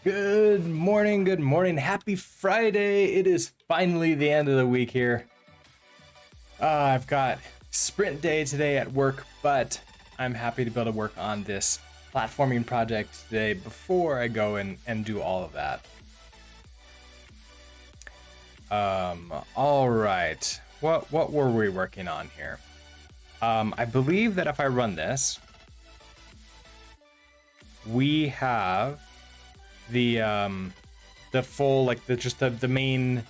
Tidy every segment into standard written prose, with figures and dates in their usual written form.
Good morning, good morning. Happy Friday. It is finally the end of the week here. I've got sprint day today at work, but I'm happy to be able to work on this platforming project today before I go and do all of that. All right. What were we working on here? I believe that if I run this, we have the full, like, the main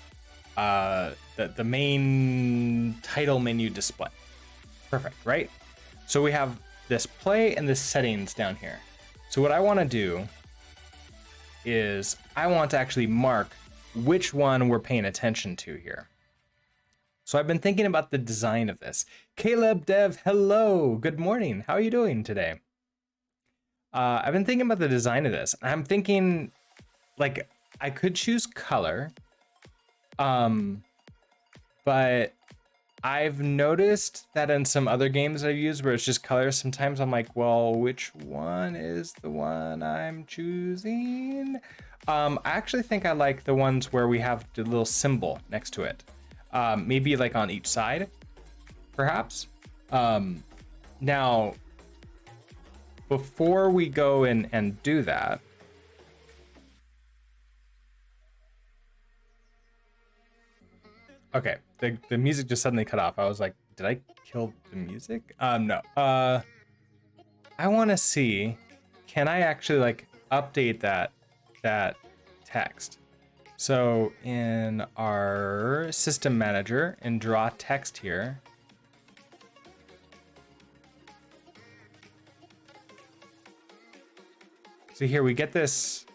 the main title menu display. Perfect, right? So we have this play and this settings down here. So what I want to do is I want to actually mark which one we're paying attention to here. So I've been thinking about the design of this. Caleb Dev, hello, good morning. How are you doing today? I've been thinking about the design of this. I'm thinking, like, I could choose color, but I've noticed that in some other games I've used where it's just colors, sometimes I'm like, well, which one is the one I'm choosing? I actually think I like the ones where we have the little symbol next to it. Maybe like on each side, perhaps. Now, before we go and do that, okay, the music just suddenly cut off. I was like, did I kill the music? No. I want to see, can I actually like update that text? So in our system manager and draw text here, so here we get this.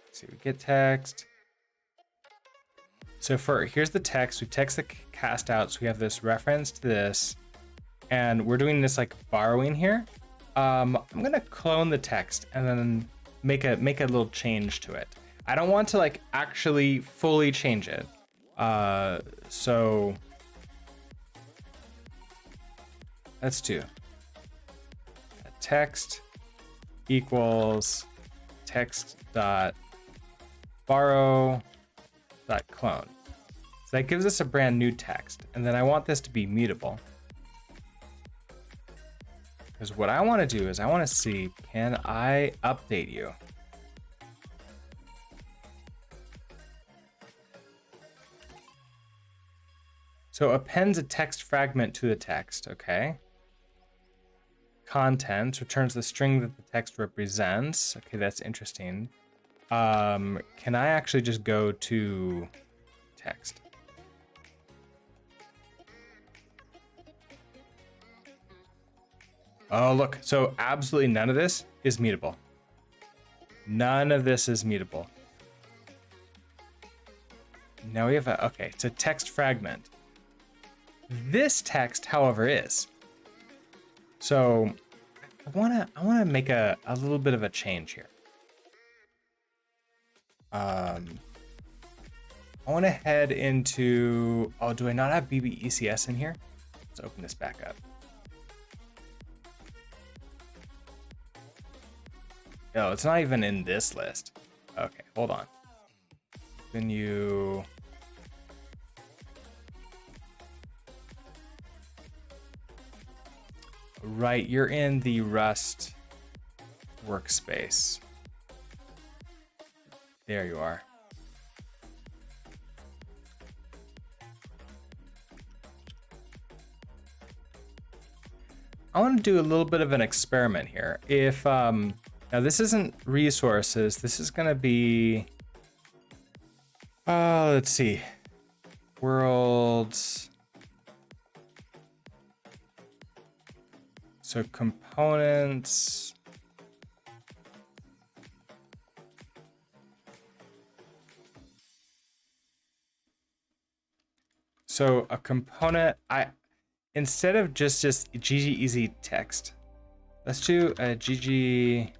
Let's see, we get text. So here's the text. We text the cast out. So we have this reference to this, and we're doing this like borrowing here. I'm gonna clone the text and then make a little change to it. I don't want to like actually fully change it. So let's do text equals text dot borrow dot clone. So that gives us a brand new text, and then I want this to be mutable. Because what I want to do is I want to see, can I update you? So appends a text fragment to the text, okay. Content returns the string that the text represents. Okay, that's interesting. Can I actually just go to text? Oh, look, so absolutely none of this is mutable. None of this is mutable. Now we have okay, it's a text fragment. This text, however, is. So I wanna make a little bit of a change here. I wanna head into, oh, do I not have BBECS in here? Let's open this back up. No, it's not even in this list. Okay, hold on. Then you... Right, you're in the Rust workspace. There you are. I want to do a little bit of an experiment here. If now this isn't resources, this is going to be, let's see, worlds. So components. So a component, instead of just GGEZ text, let's do a GGEZ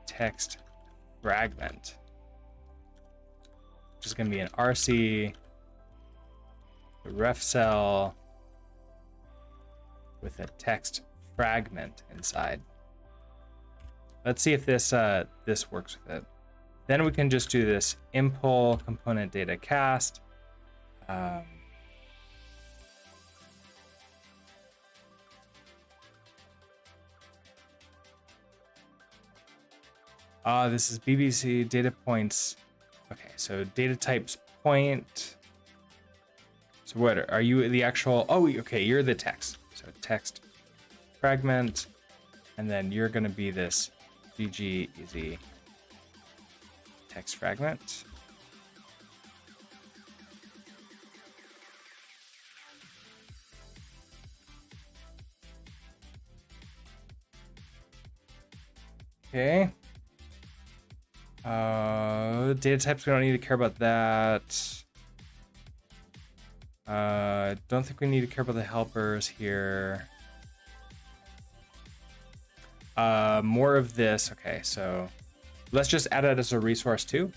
text fragment, which is going to be an RC, the ref cell with a text fragment inside. let's see if this this works with it. Then we can just do this impl component data cast. This is BBC data points. Okay, so data types point. So what are you the actual? Oh, okay, you're the text. So text fragment, and then you're gonna be this GGEZ text fragment. Okay. Data types, we don't need to care about that. Don't think we need to care about the helpers here. More of this. Okay, so let's just add it as a resource too.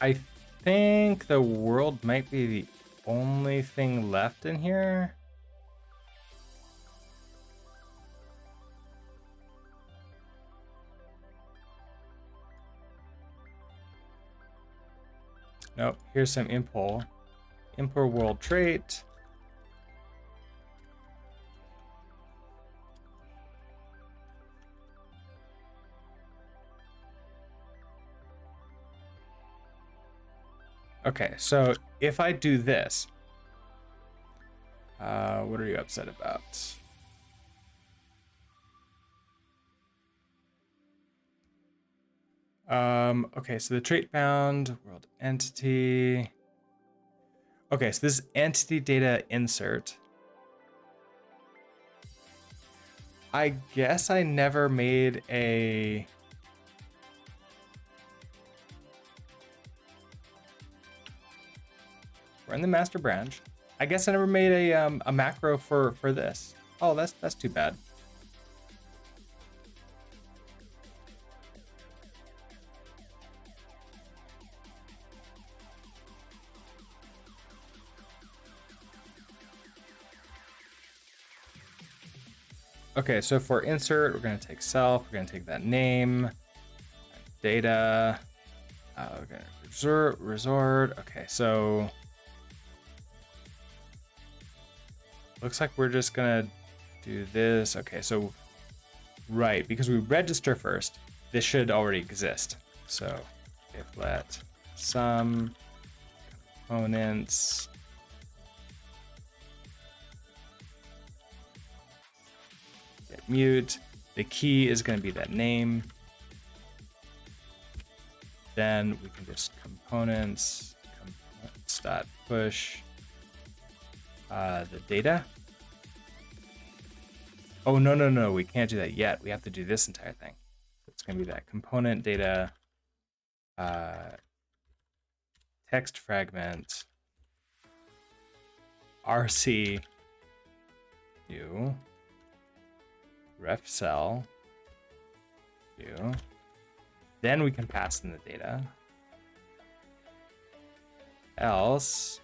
I think the world might be the only thing left in here. Nope, here's some impl. Impl world trait. Okay, so if I do this, what are you upset about? Okay, so the trait bound world entity. Okay, so this is entity data insert. I guess I never made a. We're in the master branch. I guess I never made a macro for this. Oh, that's too bad. Okay, so for insert, we're gonna take self. We're gonna take that name, data. We're gonna resort. Okay, so looks like we're just gonna do this. Okay, so right, because we register first, this should already exist. So if let some components get mute, the key is going to be that name. Then we can just components dot push the data. Oh, no, we can't do that yet. We have to do this entire thing. So it's going to be that component data text fragment RC new ref cell new. Then we can pass in the data. Else,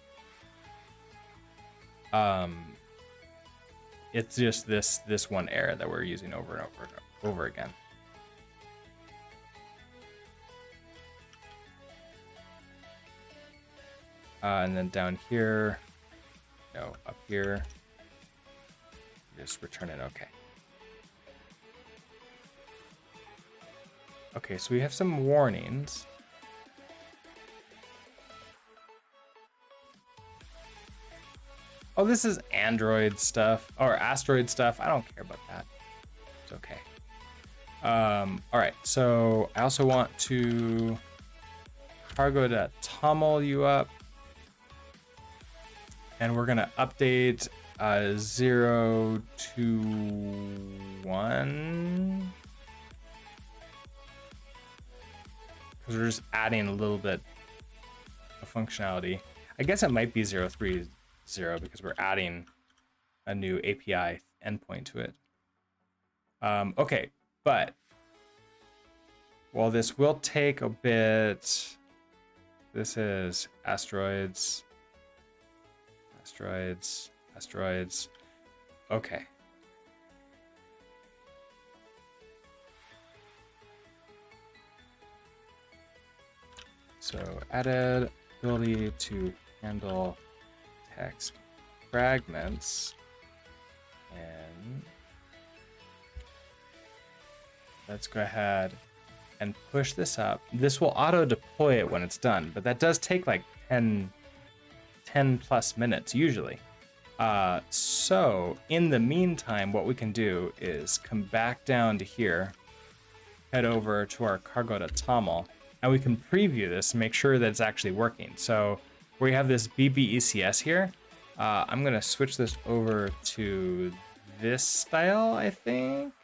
it's just this one error that we're using over and over and over again. And then down here, no, up here, just return it. Okay. Okay, so we have some warnings. Oh, this is Android stuff or Asteroid stuff. I don't care about that. It's okay. All right, so I also want to cargo.toml you up. And we're gonna update 0 to 1. Because we're just adding a little bit of functionality. I guess it might be 030 because we're adding a new API endpoint to it. Okay, but while this will take a bit, this is asteroids. Okay. So added ability to handle text fragments, and let's go ahead and push this up. This will auto deploy it when it's done, but that does take like 10 plus minutes usually. So in the meantime, what we can do is come back down to here, head over to our cargo.toml, and we can preview this and make sure that it's actually working. So we have this BBECS here. I'm gonna switch this over to this style, I think.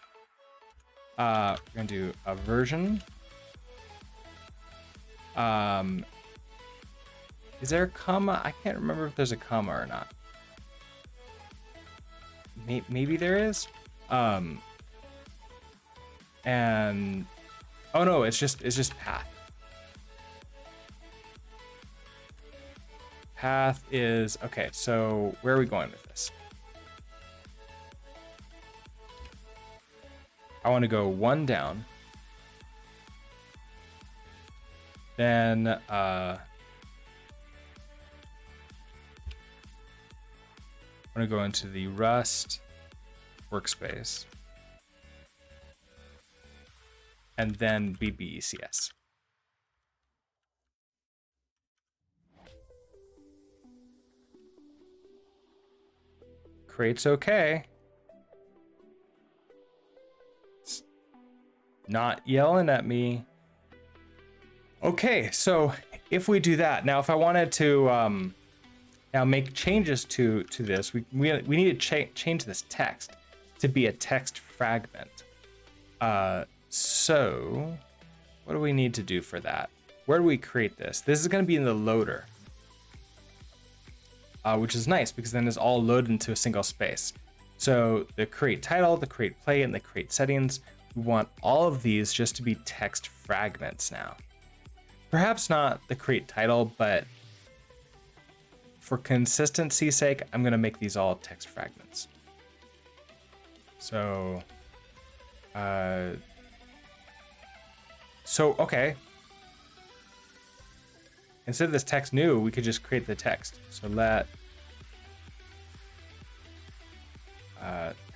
We're gonna do a version. Is there a comma? I can't remember if there's a comma or not. Maybe there is. And oh no, it's just path. Path is okay. So where are we going with this? I want to go 1 down. Then I'm going to go into the Rust workspace. And then BBECS. Create's okay. It's not yelling at me. Okay, so if we do that, now if I wanted to now make changes to this, we need to change this text to be a text fragment. So what do we need to do for that? Where do we create this? This is going to be in the loader, which is nice because then it's all loaded into a single space. So the create title, the create play, and the create settings, we want all of these just to be text fragments now. Perhaps not the create title, but for consistency's sake, I'm going to make these all text fragments. So, okay. Instead of this text new, we could just create the text. So let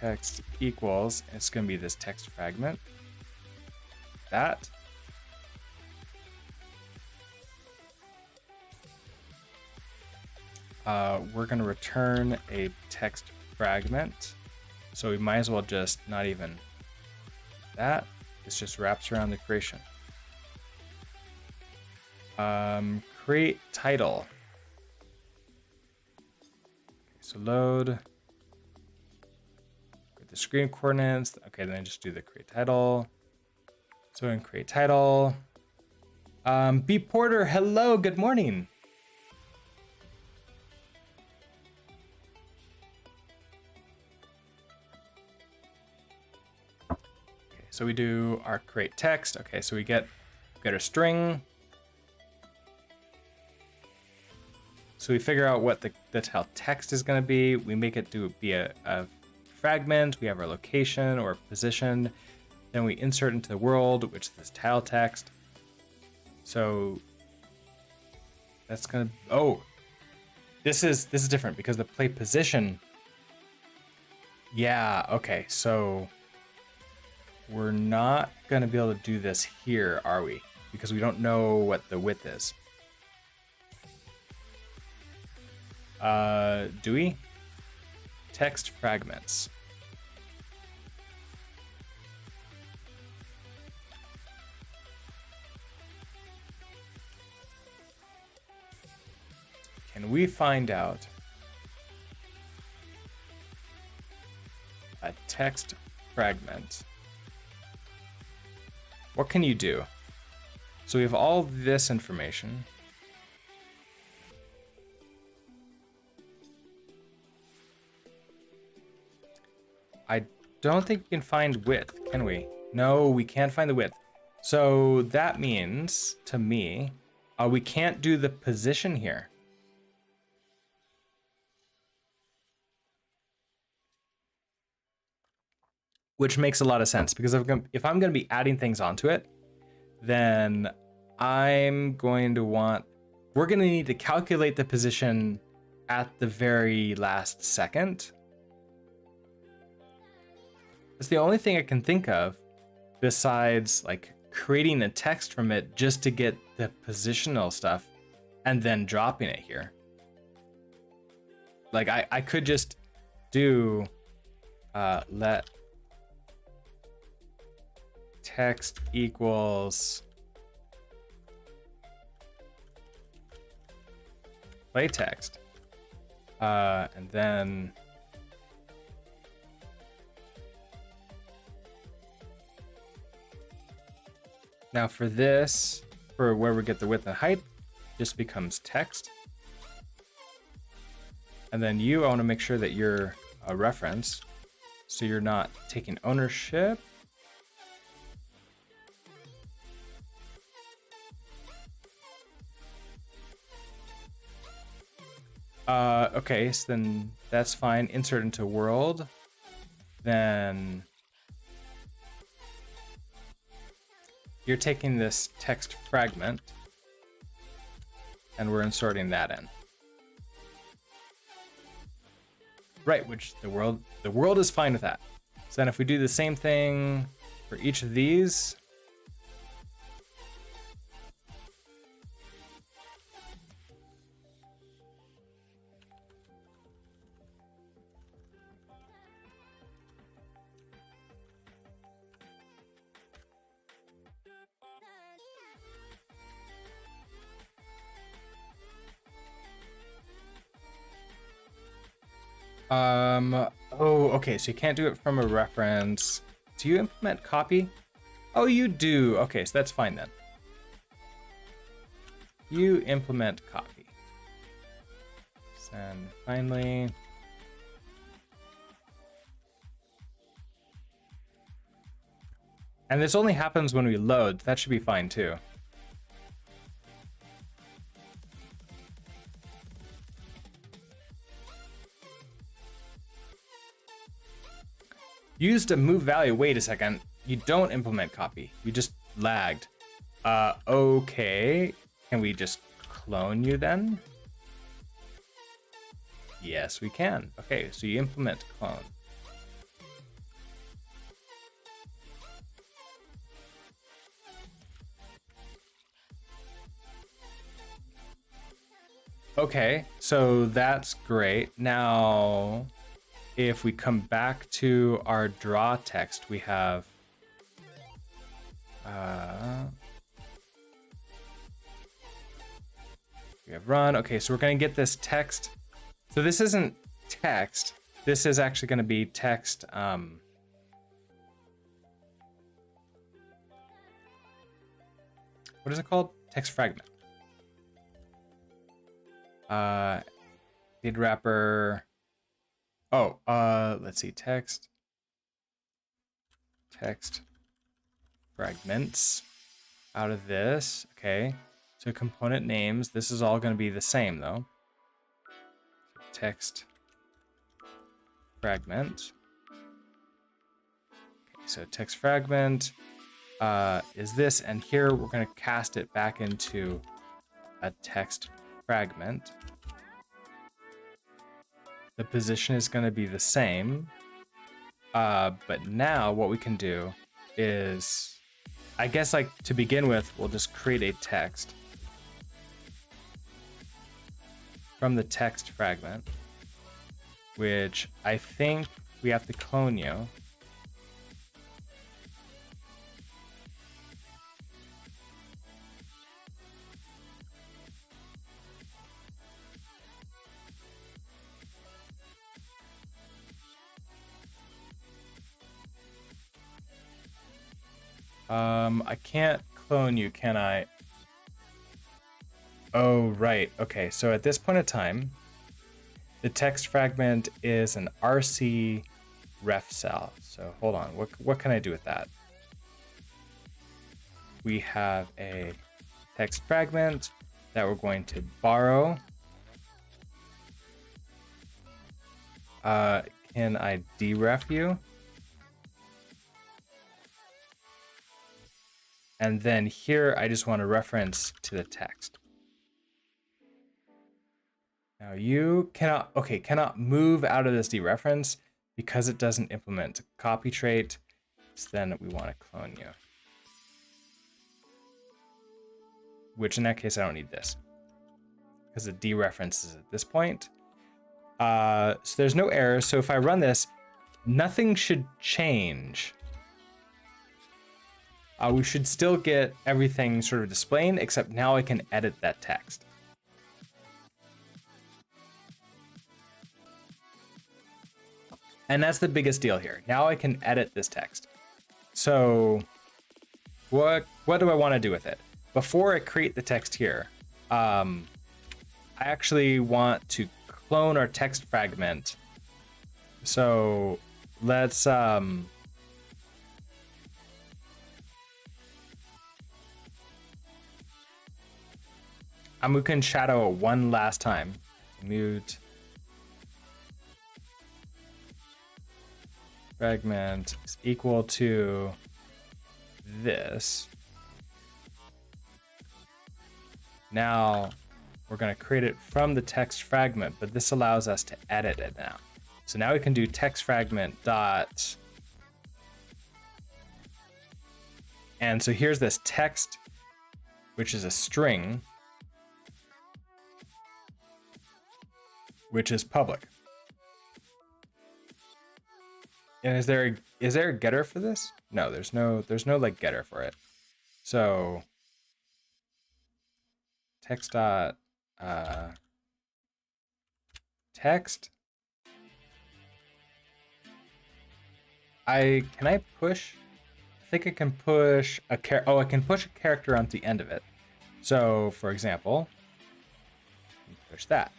text equals, it's going to be this text fragment. That. We're going to return a text fragment. So we might as well just not even that. This just wraps around the creation. Create title. Okay, so load. Get the screen coordinates. Okay, then just do the create title. So in create title. B Porter, hello, good morning. So we do our create text. Okay, so we get a string. So we figure out what the how text is going to be. We make it be a fragment. We have our location or position. Then we insert into the world, which is this title text. So that's going to, oh, this is different because the play position. Yeah, okay, so we're not going to be able to do this here, are we? Because we don't know what the width is. Do we? Text fragments. Can we find out a text fragment. What can you do? So we have all this information. I don't think we can find width, can we? No, we can't find the width. So that means, to me, we can't do the position here. Which makes a lot of sense, because if I'm going to be adding things onto it, then I'm going to want, we're going to need to calculate the position at the very last second. It's the only thing I can think of besides like creating a text from it just to get the positional stuff and then dropping it here. Like I could just do let text equals play text, and then now for this, for where we get the width and height, just becomes text. And then I want to make sure that you're a reference, so you're not taking ownership. Okay, so then that's fine. Insert into world. Then you're taking this text fragment and we're inserting that in. Right, which the world is fine with that. So then if we do the same thing for each of these, oh, okay, so you can't do it from a reference. Do you implement copy? Oh, you do. Okay, so that's fine then. You implement copy. And finally, and this only happens when we load. That should be fine too. Used a move value. Wait a second. You don't implement copy. You just lagged. Okay. Can we just clone you then? Yes, we can. Okay, so you implement clone. Okay, so that's great. Now, if we come back to our draw text, we have run. Okay, so we're gonna get this text. So this isn't text. This is actually gonna be text. What is it called? Text fragment. Did wrapper. Oh, let's see, text fragments out of this. Okay, so component names, this is all going to be the same though. Text fragment. Okay, so text fragment is this, and here we're going to cast it back into a text fragment. The position is going to be the same, but now what we can do is, I guess, like to begin with, we'll just create a text from the text fragment, which I think we have to clone you. I can't clone you, can I? Oh, right. Okay, so at this point in time, the text fragment is an RC ref cell. So hold on, what can I do with that? We have a text fragment that we're going to borrow. Can I deref you? And then here, I just want to reference to the text. Now you cannot move out of this dereference because it doesn't implement copy trait. So then we want to clone you. Which in that case, I don't need this because it dereferences at this point. So there's no errors. So if I run this, nothing should change. We should still get everything sort of displayed, except now I can edit that text. And that's the biggest deal here. Now I can edit this text. So what do I want to do with it? Before I create the text here, I actually want to clone our text fragment. So let's and we can shadow it one last time. Mute fragment is equal to this. Now we're going to create it from the text fragment, but this allows us to edit it now. So now we can do text fragment dot. And so here's this text, which is a string, which is public. And is there a getter for this? No, there's no like getter for it. So text dot text. Can I push? I think I can push a I can push a character onto the end of it. So for example, push that.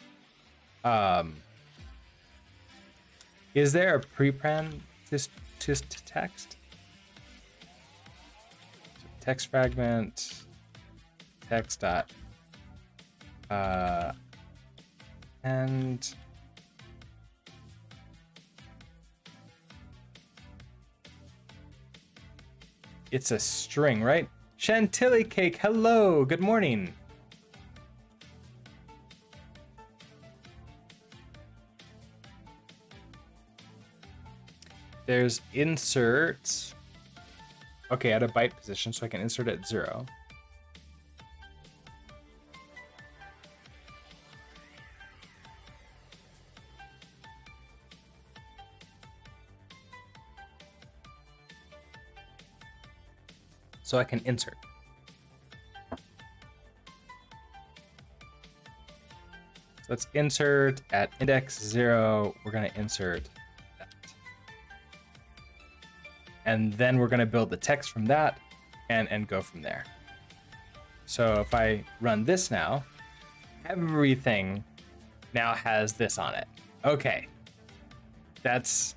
Is there a prepend to text? So text fragment text dot and it's a string, right? Chantilly cake, hello, good morning. There's insert. Okay, at a byte position, so I can insert at 0. So I can insert. So let's insert at index 0. We're going to insert that. And then we're going to build the text from that and go from there. So if I run this now, everything now has this on it. Okay. That's...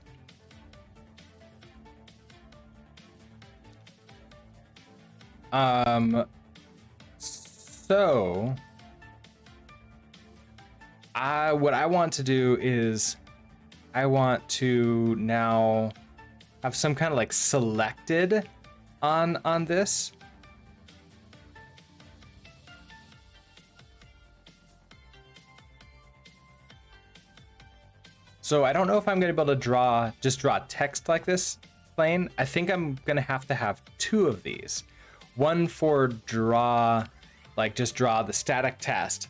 So what I want to do is I want to now have some kind of like selected on this. So I don't know if I'm going to be able to just draw text like this plain. I think I'm going to have 2 of these. One for just draw the static text,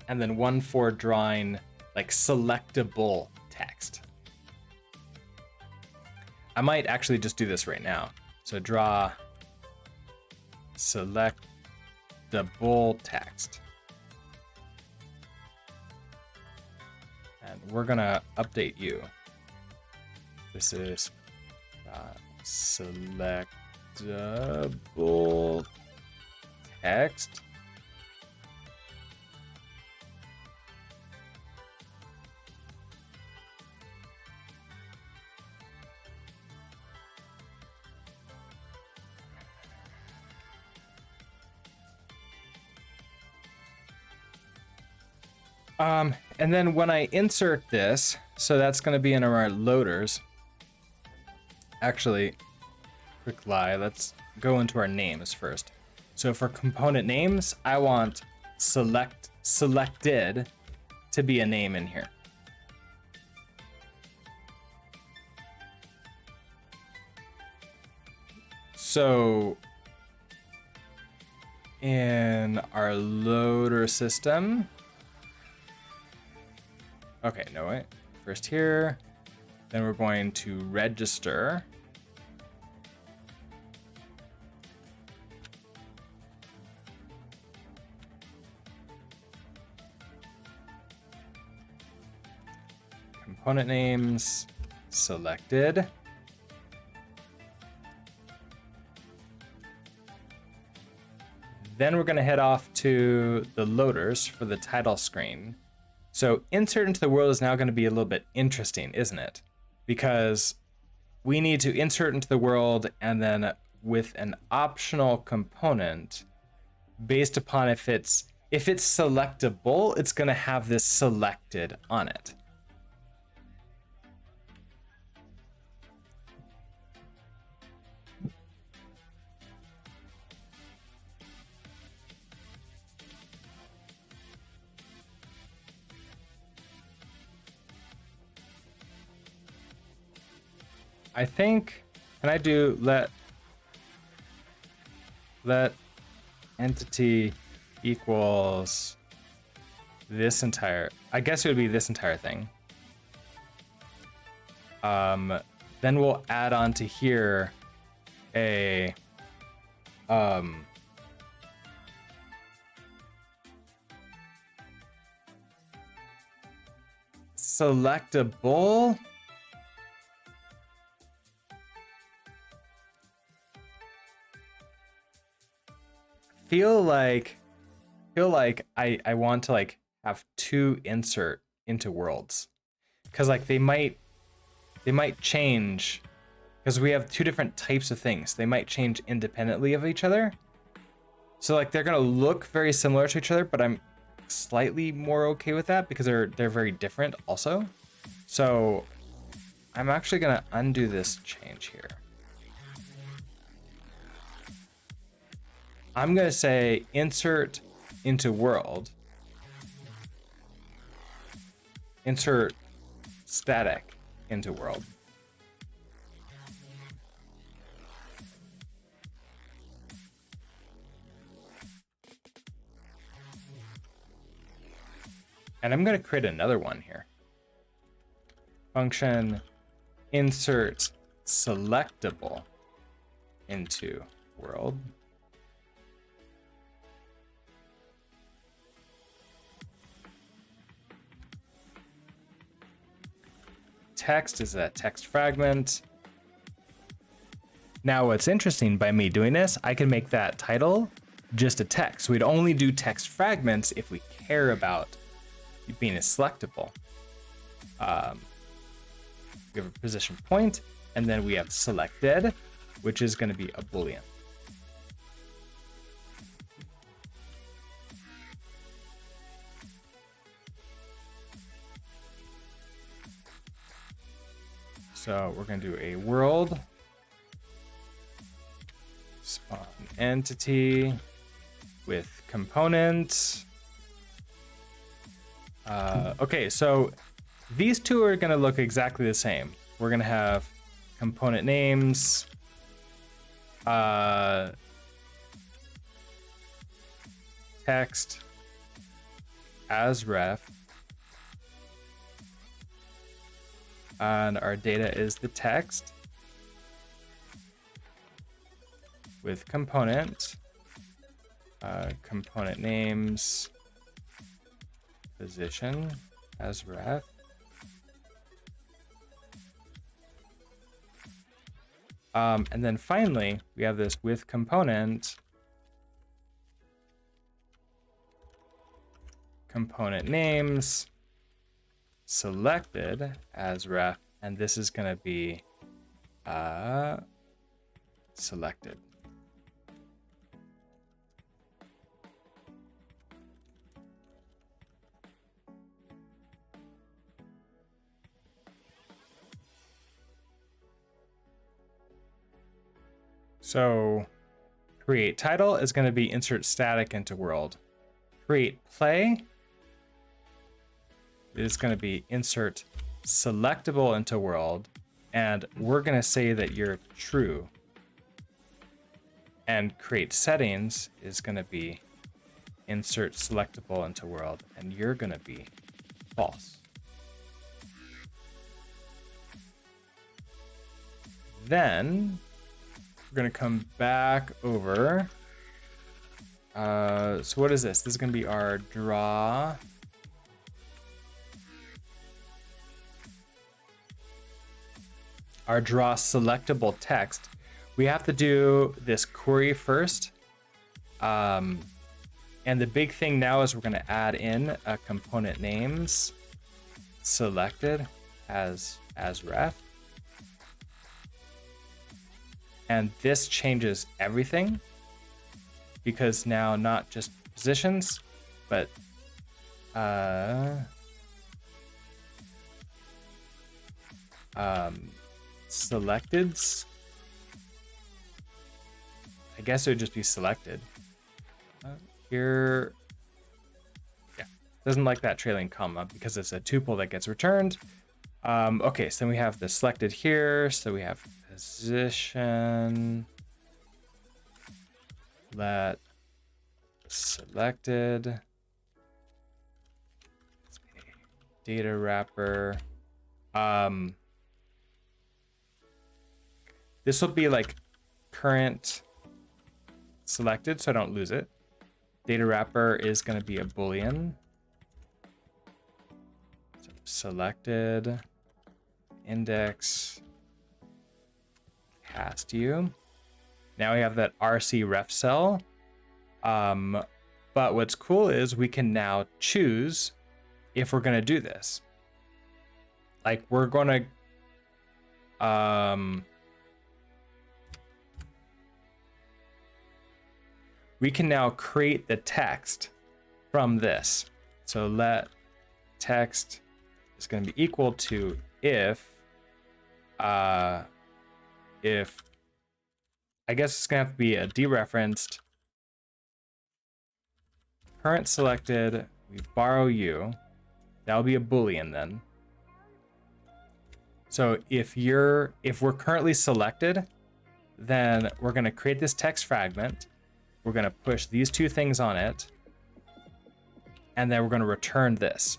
and then one for drawing like selectable text. I might actually just do this right now. So draw selectable text. And we're gonna update you. This is selectable double text. And then when I insert this, so that's going to be in our loaders. Actually, quick lie, let's go into our names first. So for component names, I want selected to be a name in here. So in our loader system, okay, no wait, first here, then we're going to register component names selected. Then we're going to head off to the loaders for the title screen. So insert into the world is now going to be a little bit interesting, isn't it? Because we need to insert into the world and then with an optional component based upon if it's selectable, it's going to have this selected on it. I think, can I do let entity equals this entire, I guess it would be this entire thing. Then we'll add on to here a selectable. Feel like I want to like have two insert into worlds, because like they might change, because we have two different types of things. They might change independently of each other. So like they're gonna look very similar to each other, but I'm slightly more okay with that because they're very different also. So I'm actually gonna undo this change here. I'm gonna say insert into world, insert static into world. And I'm gonna create another one here. Function insert selectable into world. Text is a text fragment. Now what's interesting by me doing this, I can make that title just a text. We'd only do text fragments if we care about it being a selectable. We have a position point, and then we have selected, which is going to be a Boolean. So we're going to do a world spawn entity with component. Okay, so these two are going to look exactly the same. We're going to have component names, text as ref, and our data is the text with component, component names, position as ref, And then finally, we have this with component names selected as ref, and this is going to be selected. So create title is going to be insert static into world. Create play is going to be insert selectable into world. And we're going to say that you're true. And create settings is going to be insert selectable into world. And you're going to be false. Then we're going to come back over. So what is this? This is going to be our draw. Our draw selectable text. We have to do this query first. And the big thing now is we're going to add in a component names selected as ref. And this changes everything, because now not just positions, but selecteds. I guess it would just be selected. Here, yeah, doesn't like that trailing comma because it's a tuple that gets returned. Okay, so then we have the selected here. So we have position, let selected, data wrapper. This will be like current selected, so I don't lose it. Data wrapper is going to be a boolean. So selected, index, cast you. Now we have that RC ref cell. But what's cool is we can now choose if we're going to do this. Like we're going to we can now create the text from this. So let text is going to be equal to if I guess it's going to have to be a dereferenced current selected, we borrow you. That'll be a boolean then. So if we're currently selected, then we're going to create this text fragment. We're going to push these two things on it, and then we're going to return this.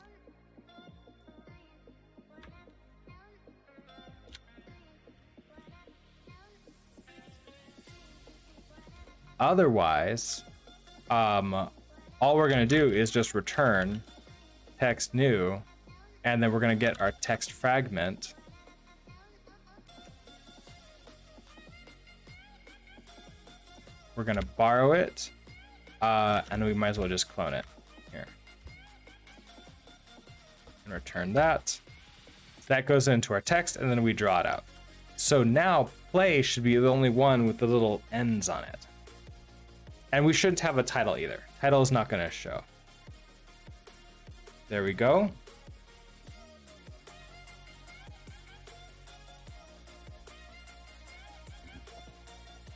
Otherwise, all we're going to do is just return text new, and then we're going to get our text fragment. We're going to borrow it, and we might as well just clone it here. And return that. So that goes into our text, and then we draw it out. So now play should be the only one with the little ends on it. And we shouldn't have a title either. Title is not going to show. There we go.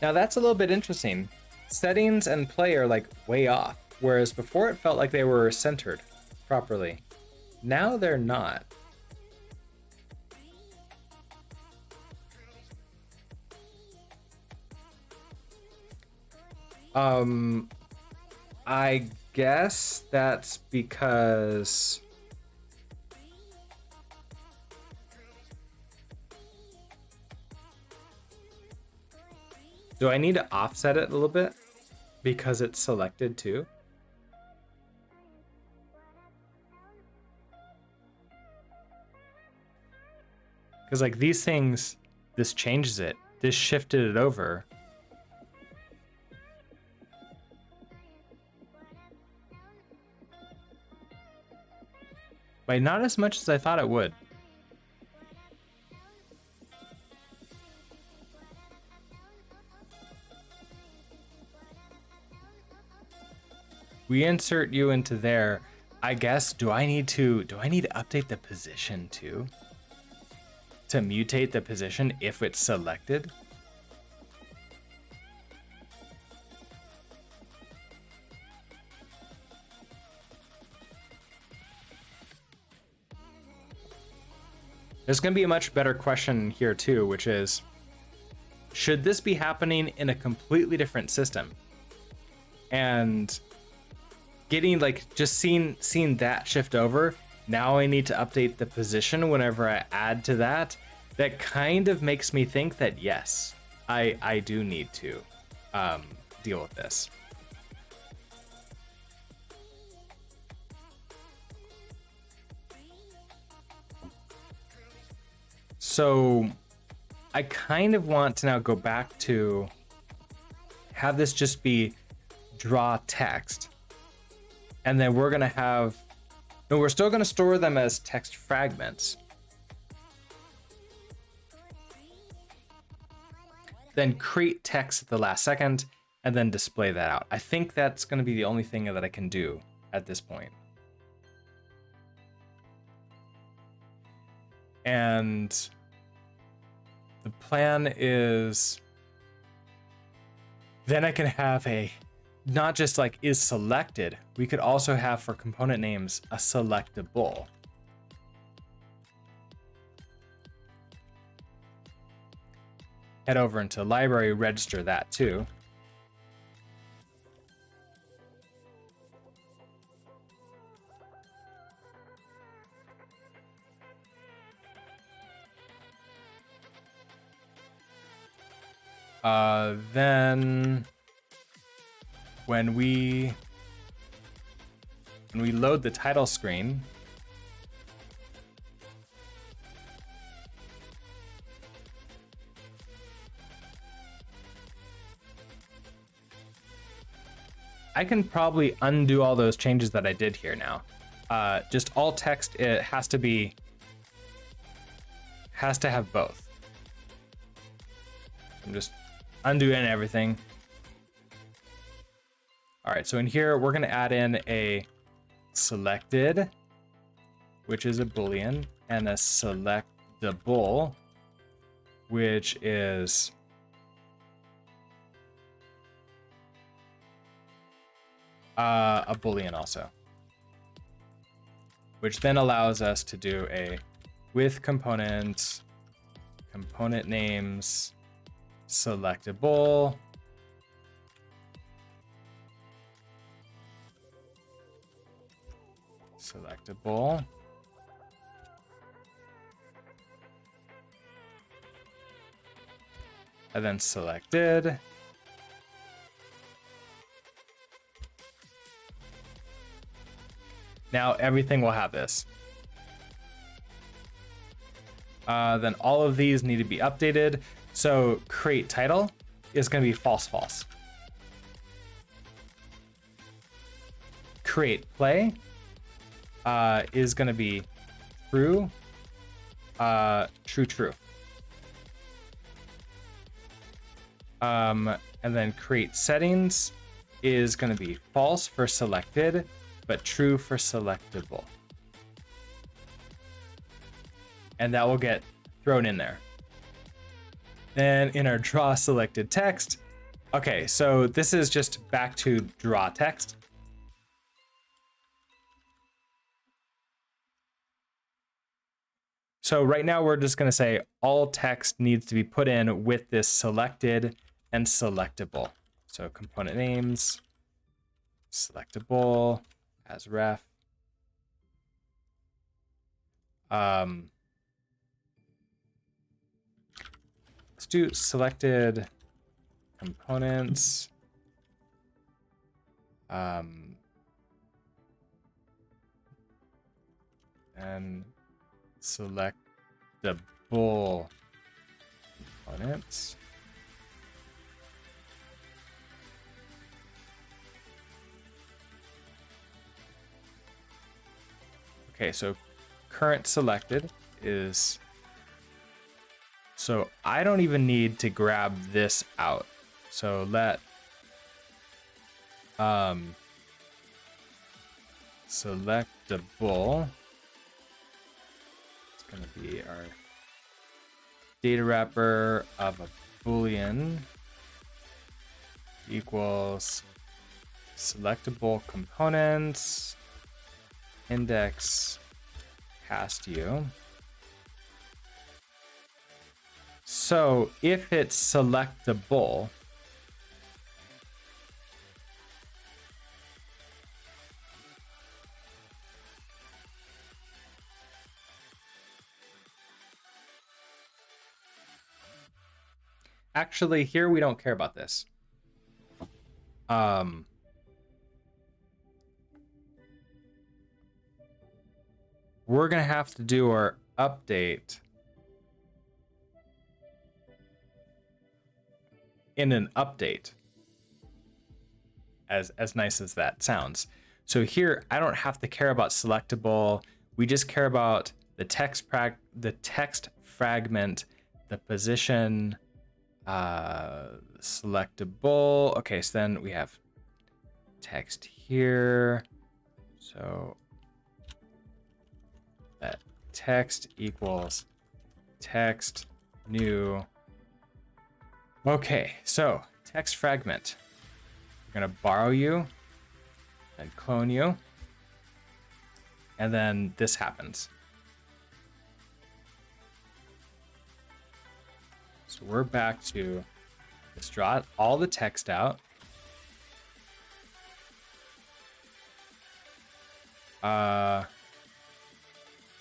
Now that's a little bit interesting. Settings and play are like way off, whereas before it felt like they were centered properly. Now they're not. I guess that's because do I need to offset it a little bit because it's selected too? Because like these things, this changes it. this shifted it over. But not as much as I thought it would. We insert you into there. I guess, do I need to update the position too? To mutate the position if it's selected? There's going to be a much better question here too, which is, should this be happening in a completely different system? And getting like just seeing that shift over, now I need to update the position whenever I add to that. That kind of makes me think that yes, I do need to deal with this. So I kind of want to now go back to have this just be draw text. And then we're gonna have, no, we're still gonna store them as text fragments. Then create text at the last second and then display that out. I think that's gonna be the only thing that I can do at this point. And the plan is then I can have a, not just like is selected, we could also have for component names a selectable. Head over into library, register that too. Then when we load the title screen, I can probably undo all those changes that I did here now. Just all text, it has to have both. I'm just undoing everything. All right, so in here, we're gonna add in a selected, which is a Boolean, and a selectable, which is a Boolean also, which then allows us to do a with component names, selectable, and then selected. Now everything will have this. Then all of these need to be updated. So create title is going to be false, false. Create play is going to be true, true, true. And then create settings is going to be false for selected, but true for selectable. And that will get thrown in there. Then in our draw selected text, okay, so this is just back to draw text. So right now we're just gonna say all text needs to be put in with this selected and selectable. So component names, selectable as ref. Let's do selected components. And selectable components. Okay, so current selected is, so I don't even need to grab this out. So let selectable, it's going to be our data wrapper of a boolean equals selectable components index past you. So if it's selectable, actually here we don't care about this. We're gonna have to do our update in an update, as nice as that sounds. So here I don't have to care about selectable. We just care about the text fragment, the position, selectable. Okay, so then we have text here. So that text equals text new. Okay, so text fragment. We're gonna borrow you and clone you, and then this happens. So we're back to, let's draw all the text out.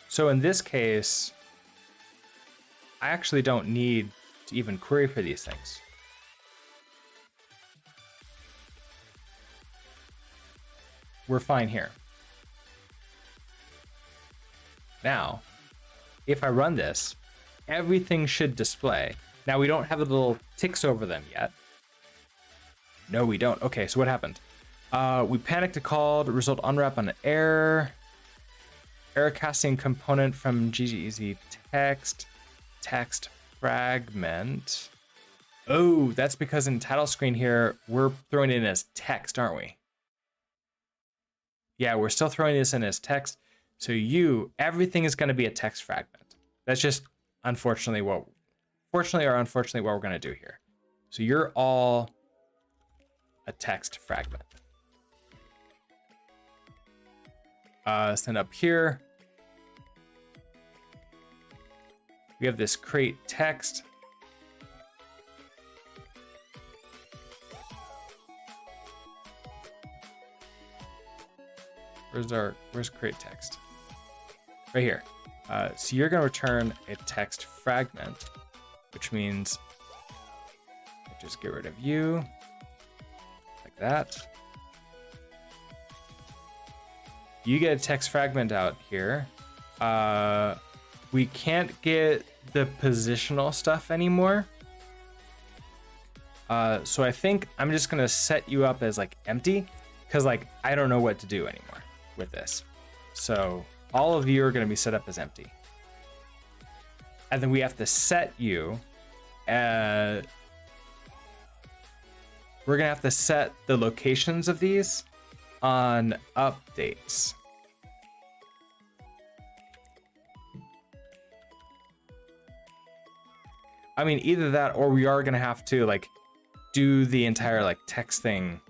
So in this case, I actually don't need to even query for these things. We're fine here. Now, if I run this, everything should display. Now we don't have the little ticks over them yet. No, we don't. Okay, so what happened? We panicked a call to result unwrap on an error. Error casting component from GGEZ text fragment. Oh, that's because in title screen here, we're throwing it in as text, aren't we? Yeah, we're still throwing this in as text. So everything is going to be a text fragment. That's just fortunately or unfortunately what we're going to do here. So you're all a text fragment. Send up here. We have this create text. Where's create text? Right here. So you're going to return a text fragment, which means just get rid of you like that. You get a text fragment out here. We can't get the positional stuff anymore. So I think I'm just gonna set you up as like empty, because like I don't know what to do anymore with this. So all of you are gonna be set up as empty. And then we have to set you, we're gonna have to set the locations of these on updates. I mean, either that or we are gonna have to like do the entire like text thing.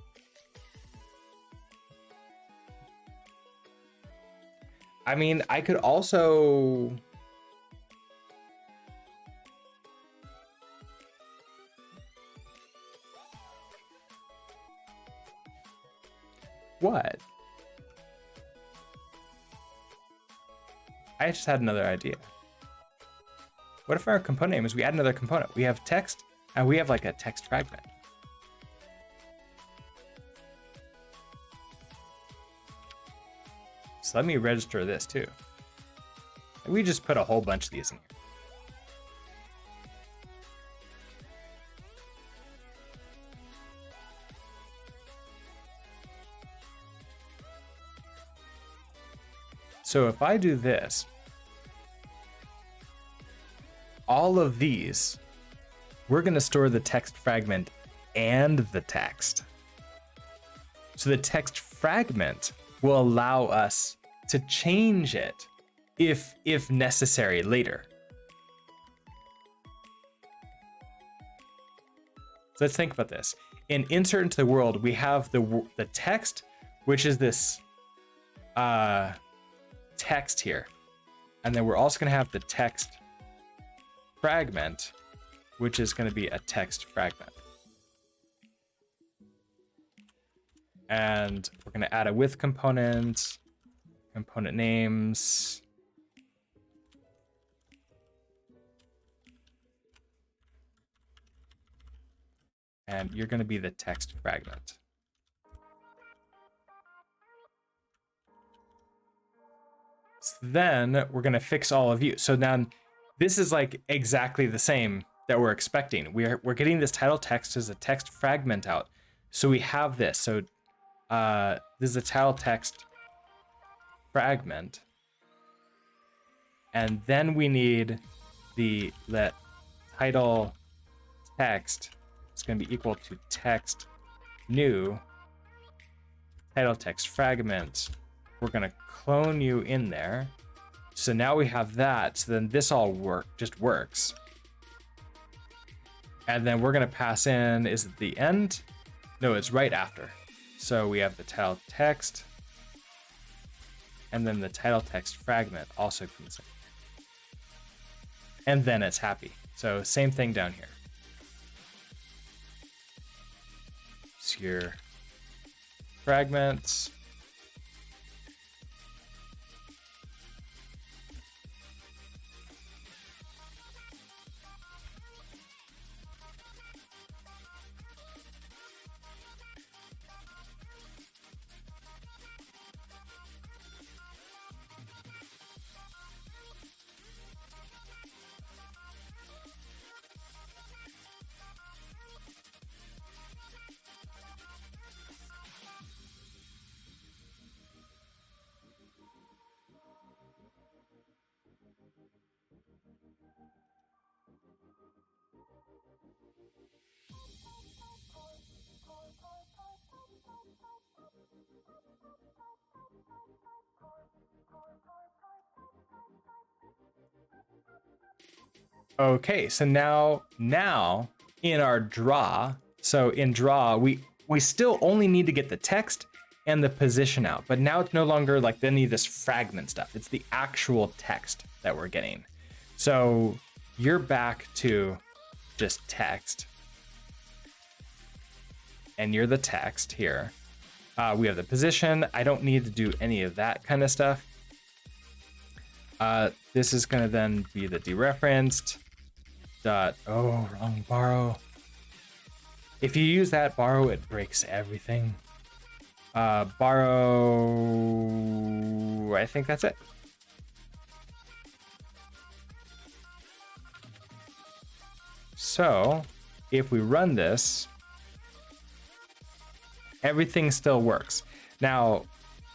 I mean, I could also what? I just had another idea. What if our component name is we add another component? We have text and we have like a text fragment. So let me register this too. We just put a whole bunch of these in here. So if I do this, all of these, we're going to store the text fragment and the text. So the text fragment will allow us to change it if necessary later. So let's think about this. In insert into the world, we have the text, which is this text here. And then we're also going to have the text fragment, which is going to be a text fragment. And we're going to add a with component, component names. And you're going to be the text fragment. So then we're going to fix all of you. So now this is like exactly the same that we're expecting. We're getting this title text as a text fragment out. So we have this. So this is a title text fragment. And then we need the let title text. It's going to be equal to text new title text fragment. We're going to clone you in there. So now we have that. So then this all just works. And then we're going to pass in, is it the end? No, it's right after. So we have the title text. And then the title text fragment also comes in. And then it's happy. So same thing down here. So your fragments. Okay, so now in our draw, so in draw, we still only need to get the text and the position out, but now it's no longer like any of this fragment stuff. It's the actual text that we're getting. So you're back to just text, and you're the text here. We have the position. I don't need to do any of that kind of stuff. This is going to then be the dereferenced. Oh, wrong borrow. If you use that borrow, it breaks everything. Borrow, I think that's it. So if we run this, everything still works. Now,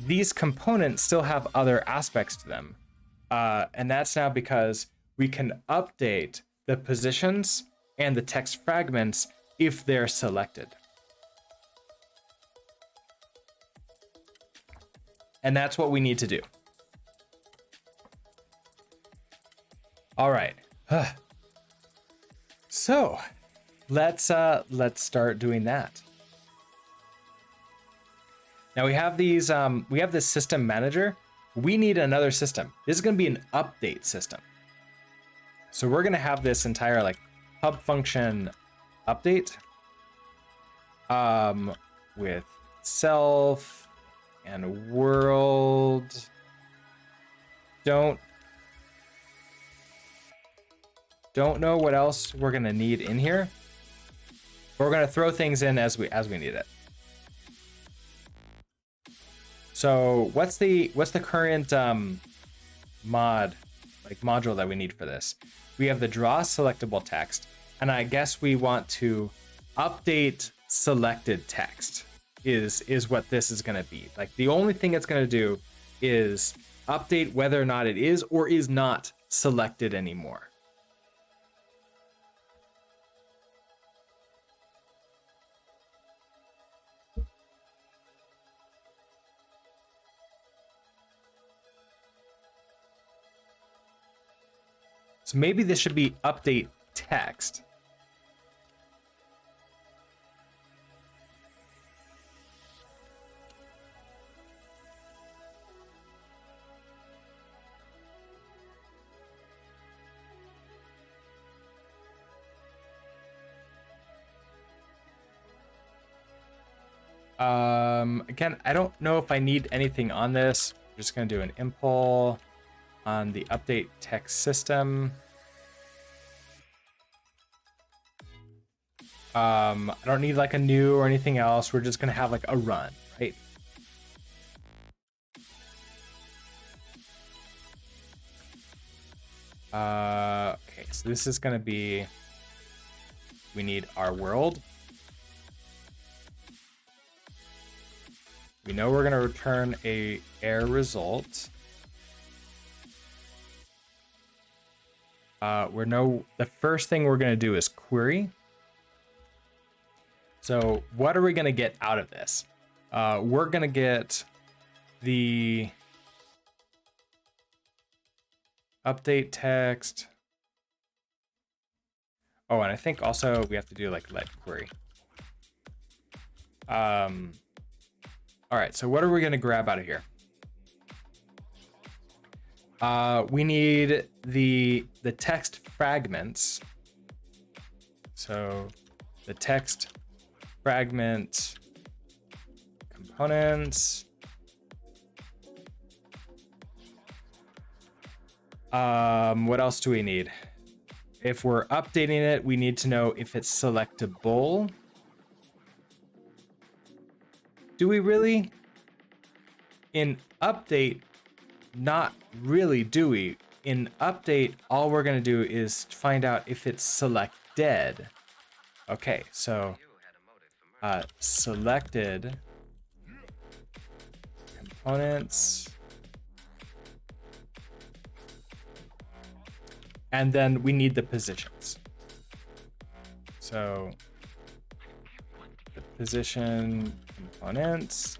these components still have other aspects to them. And that's now because we can update the positions and the text fragments if they're selected. And that's what we need to do. All right. So let's start doing that. Now we have these, we have this system manager. We need another system. This is going to be an update system. So we're going to have this entire like hub function update with self and world. Don't know what else we're going to need in here. But we're going to throw things in as we need it. So what's the current module that we need for this? We have the draw selectable text, and I guess we want to update selected text is what this is going to be. Like the only thing it's going to do is update whether or not it is or is not selected anymore. So maybe this should be update text. Again, I don't know if I need anything on this. I'm just going to do an impl on the update text system. I don't need like a new or anything else. We're just going to have like a run, right? Okay, so this is going to be, we need our world. We know we're going to return a error result. The first thing we're going to do is query. So what are we going to get out of this? We're going to get the update text. Oh, and I think also we have to do like let query. All right, so what are we going to grab out of here? We need the text fragments. So the text fragment components. What else do we need? If we're updating it, we need to know if it's selectable. Do we really? In update, not really, do we? In update, all we're going to do is find out if it's selected. Okay, so selected components. And then we need the positions. So the position components,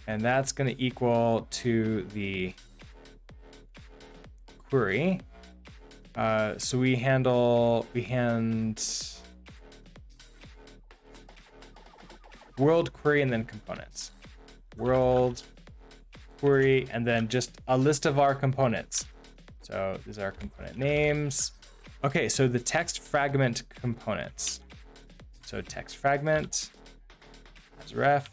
and that's going to equal to the query. So we hand world query and then components. World query and then just a list of our components. So these are our component names. Okay, so the text fragment components. So text fragment as ref.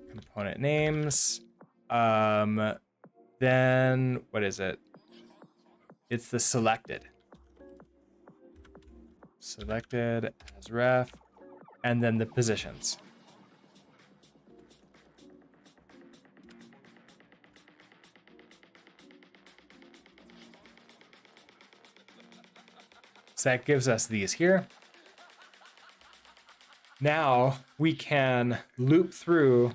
Component names. Then what is it? It's the selected. Selected as ref. And then the positions. So that gives us these here. Now we can loop through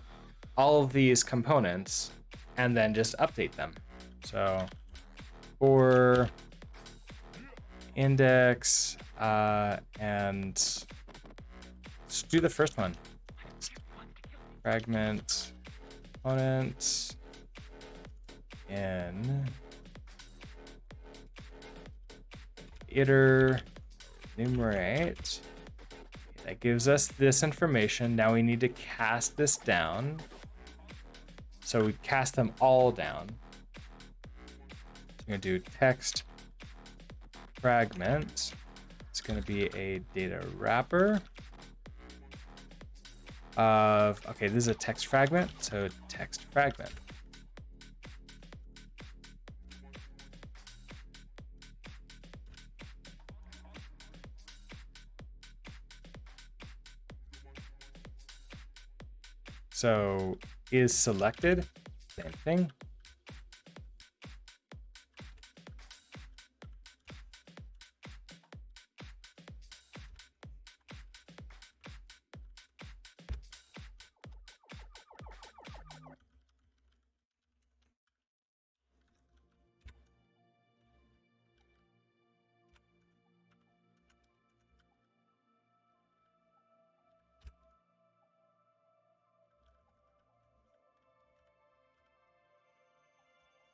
all of these components and then just update them. So for index and let's do the first one. Fragment component in iter enumerate. That gives us this information. Now we need to cast this down. So we cast them all down. So I'm going to do text fragment. It's going to be a data wrapper of, okay, this is a text fragment. So text fragment. So is selected, same thing.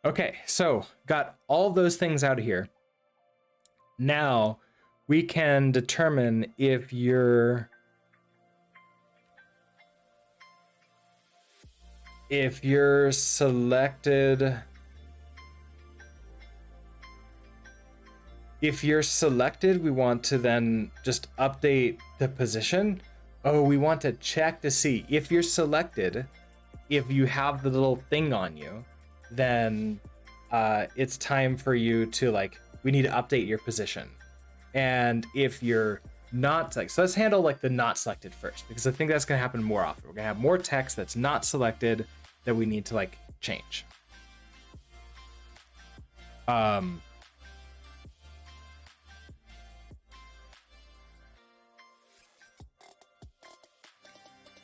Okay, so got all those things out of here. Now we can determine if you're selected. If you're selected, we want to then just update the position. Oh, we want to check to see if you're selected. If you have the little thing on you, then it's time for you to like, we need to update your position. And if you're not selected, so let's handle like the not selected first, because I think that's gonna happen more often. We're gonna have more text that's not selected that we need to like change.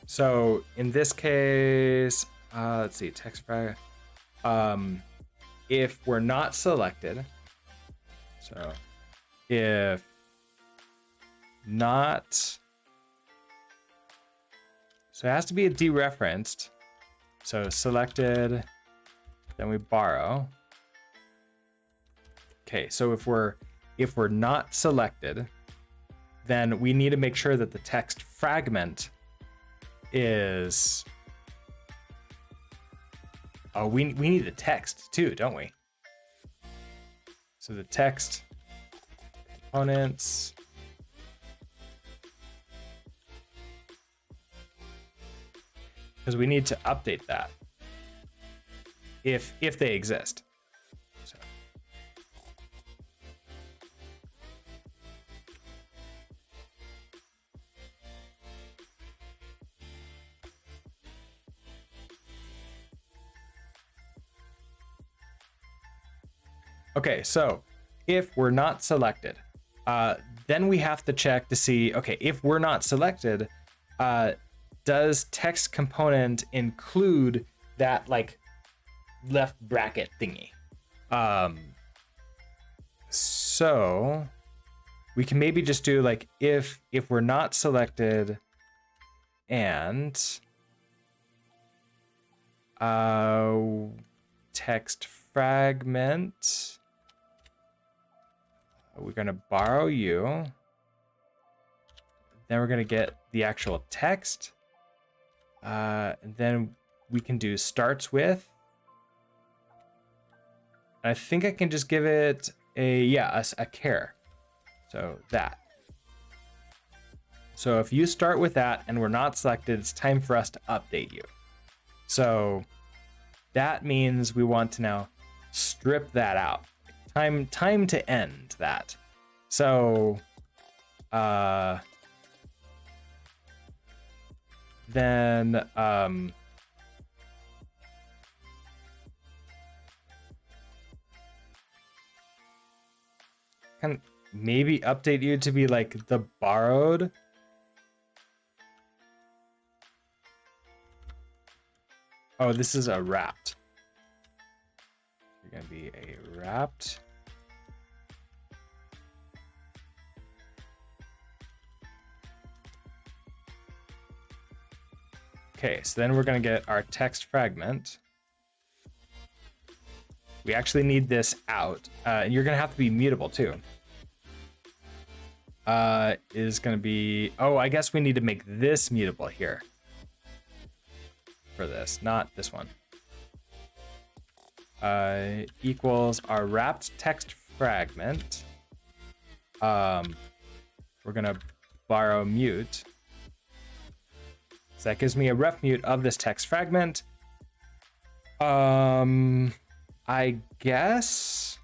So in this case, let's see, text frag. If we're not selected, so if not, so it has to be a dereferenced. So selected, then we borrow. Okay, so if we're not selected, then we need to make sure that the text fragment is, oh, we need the text too, don't we? So the text components, because we need to update that if they exist. So. Okay, so if we're not selected, then we have to check to see, okay, if we're not selected, does text component include that like left bracket thingy? So we can maybe just do like, if we're not selected and text fragment, we're gonna borrow you, then we're gonna get the actual text, and then we can do starts with. I think I can just give it a char. So that. So if you start with that and we're not selected, it's time for us to update you. So that means we want to now strip that out. Time to end that. So then can maybe update you to be like the borrowed. Oh, this is a wrapped. You're gonna be a wrapped. Okay, so then we're gonna get our text fragment. We actually need this out. And you're gonna have to be mutable too. Is gonna be, oh, I guess we need to make this mutable here. For this, not this one. Equals our wrapped text fragment. We're gonna borrow mute. So that gives me a ref mute of this text fragment. I guess.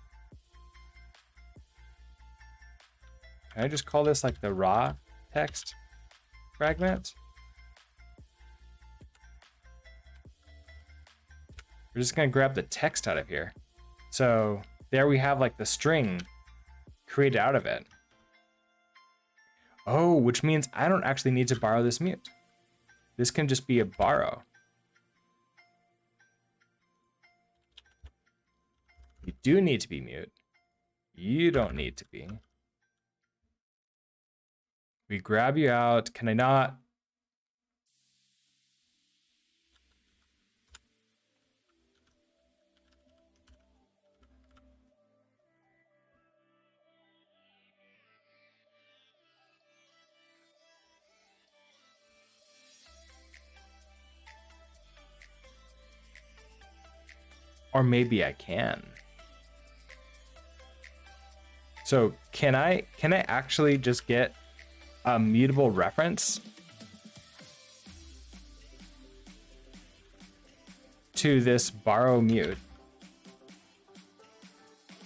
Can I just call this like the raw text fragment? We're just gonna grab the text out of here. So there we have like the string created out of it. Oh, which means I don't actually need to borrow this mute. This can just be a borrow. You do need to be mute. You don't need to be. We grab you out. Can I not? Or maybe I can. So can I actually just get a mutable reference to this borrow mute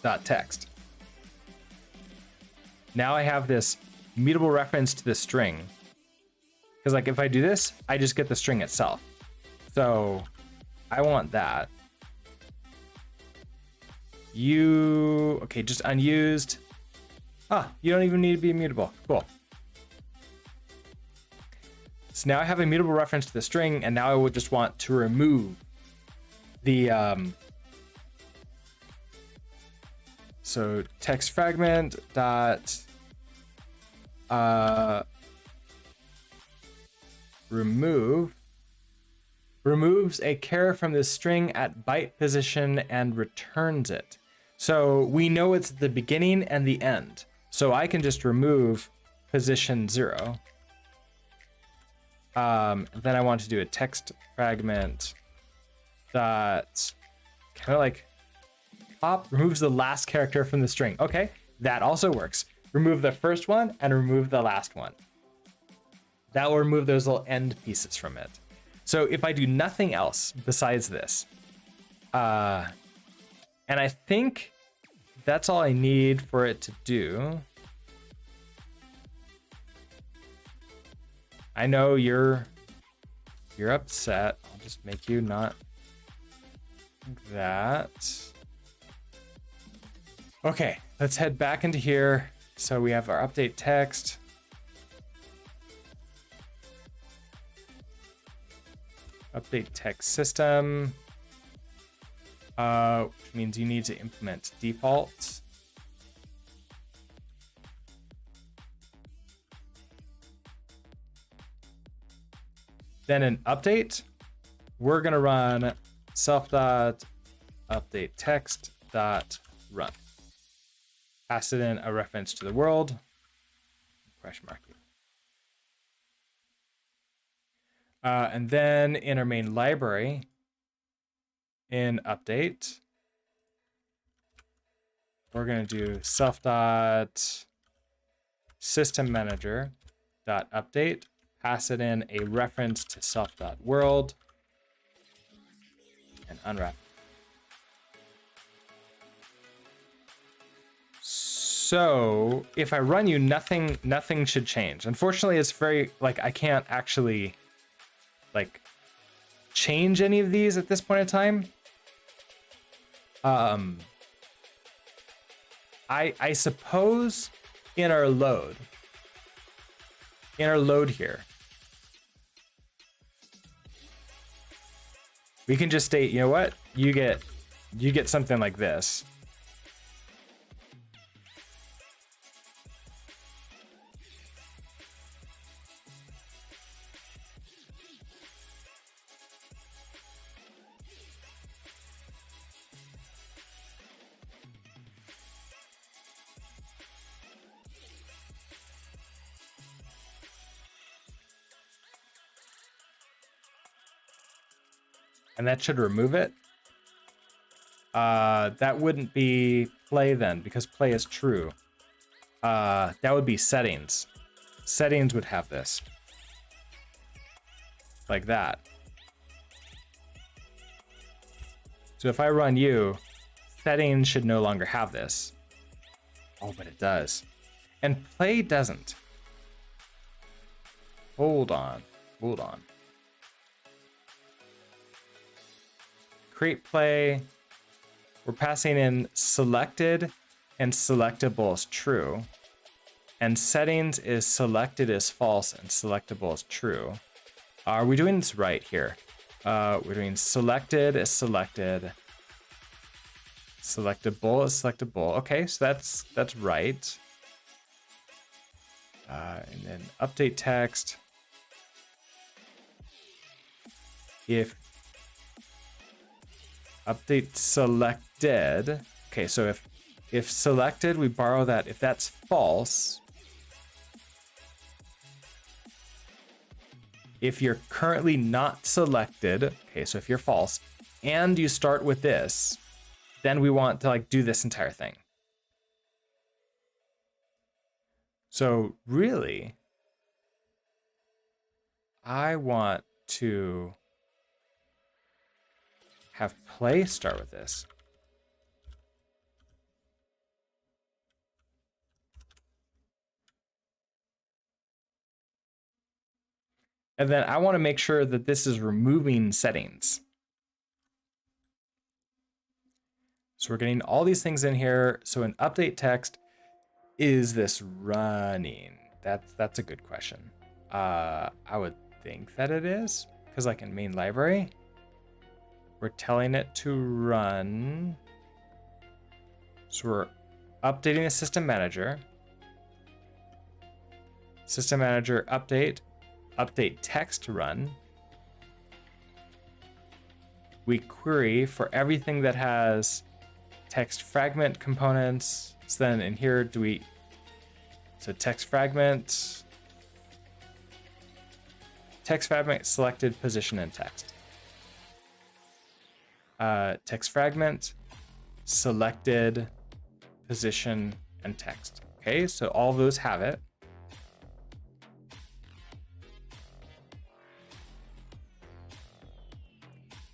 dot text? Now I have this mutable reference to the string. Because like if I do this, I just get the string itself. So I want that. Okay, just unused. You don't even need to be immutable. Cool. So now I have a mutable reference to the string, and now I would just want to remove the so text fragment dot removes a char from the string at byte position and returns it. So we know it's the beginning and the end. So I can just remove position 0. Then I want to do a text fragment that kind of like pop removes the last character from the string. Okay, that also works. Remove the first one and remove the last one. That will remove those little end pieces from it. So if I do nothing else besides this, and I think that's all I need for it to do. I know you're upset. I'll just make you not like that. Okay, let's head back into here. So we have our update text. Update text system, which means you need to implement default. Then an update, we're gonna run self.updateText.run. Pass it in a reference to the world, question mark. And then in our main library, in update, we're going to do self.systemmanager.update, pass it in a reference to self.world, and unwrap. So if I run you, nothing should change. Unfortunately, it's very, like, I can't actually like change any of these at this point in time. I suppose in our load here, we can just state, you know what, you get something like this. And that should remove it. That wouldn't be play then, because play is true. That would be settings. Settings would have this. Like that. So if I run you, settings should no longer have this. Oh, but it does. And play doesn't. Hold on. Create play, we're passing in selected and selectable is true. And settings is selected is false and selectable is true. Are we doing this right here? We're doing selected is selected. Selectable is selectable. Okay, so that's right. And then update text. If update selected. Okay, so if selected, we borrow that. If that's false, if you're currently not selected, okay, so if you're false and you start with this, then we want to like do this entire thing. So really, I want to have play start with this. And then I want to make sure that this is removing settings. So we're getting all these things in here. So in update text, is this running? That's a good question. I would think that it is, because like in main library, we're telling it to run. So we're updating the system manager. System manager update text run. We query for everything that has text fragment components. So then in here, so text fragment selected position and text. Text fragment selected position and text. Okay, so all those have it.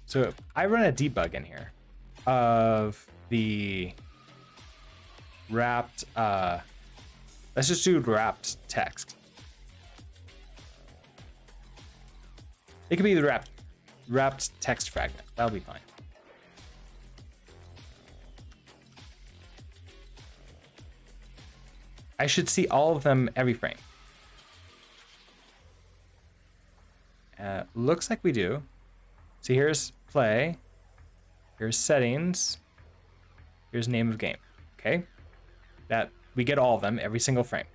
So if I run a debug in here of the wrapped, let's just do wrapped text. It could be the wrapped text fragment. That'll be fine. I should see all of them every frame. Looks like we do. So here's play, here's settings, here's name of game, okay? That we get all of them every single frame.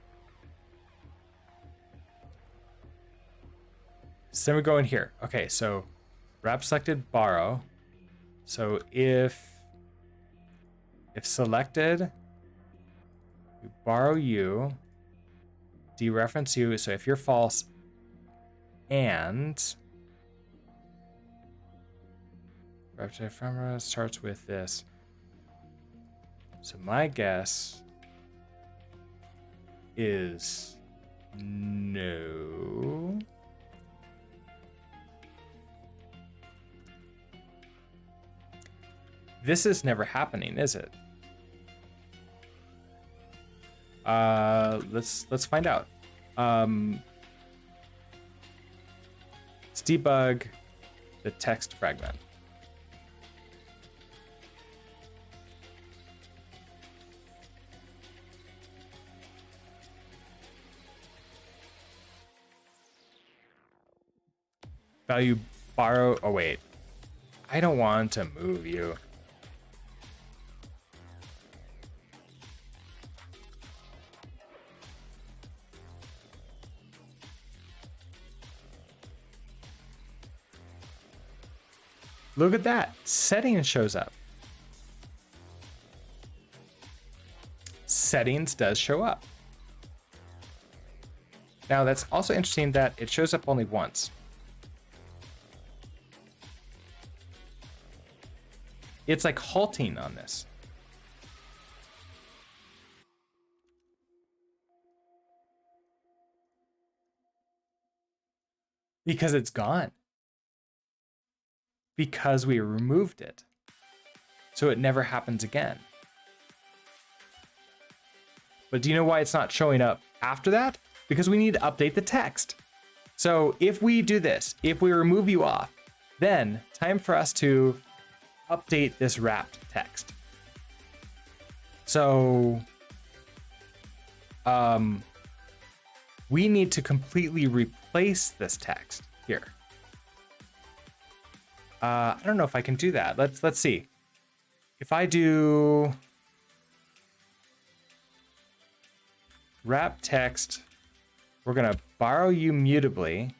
So then we go in here. Okay, so wrap selected borrow. So if selected, we borrow you, dereference you. So if you're false, and ephemera starts with this. So my guess is no. This is never happening, is it? Let's find out. Let's debug the text fragment. Value borrow. Oh wait, I don't want to move you. Look at that. Settings shows up. Settings does show up. Now that's also interesting that it shows up only once. It's like halting on this. Because it's gone. Because we removed it. So it never happens again. But do you know why it's not showing up after that? Because we need to update the text. So if we do this, if we remove you off, then time for us to update this wrapped text. So we need to completely replace this text here. I don't know if I can do that. Let's see. If I do wrap text, we're gonna borrow you mutably.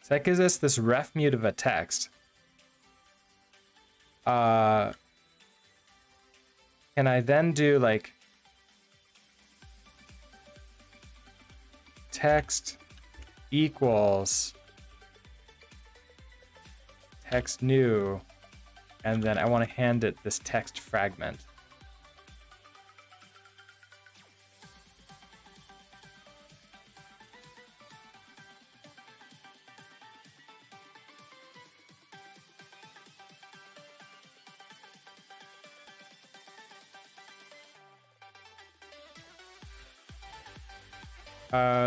So that gives us this ref mute of a text. Can I then do like text equals text new, and then I want to hand it this text fragment.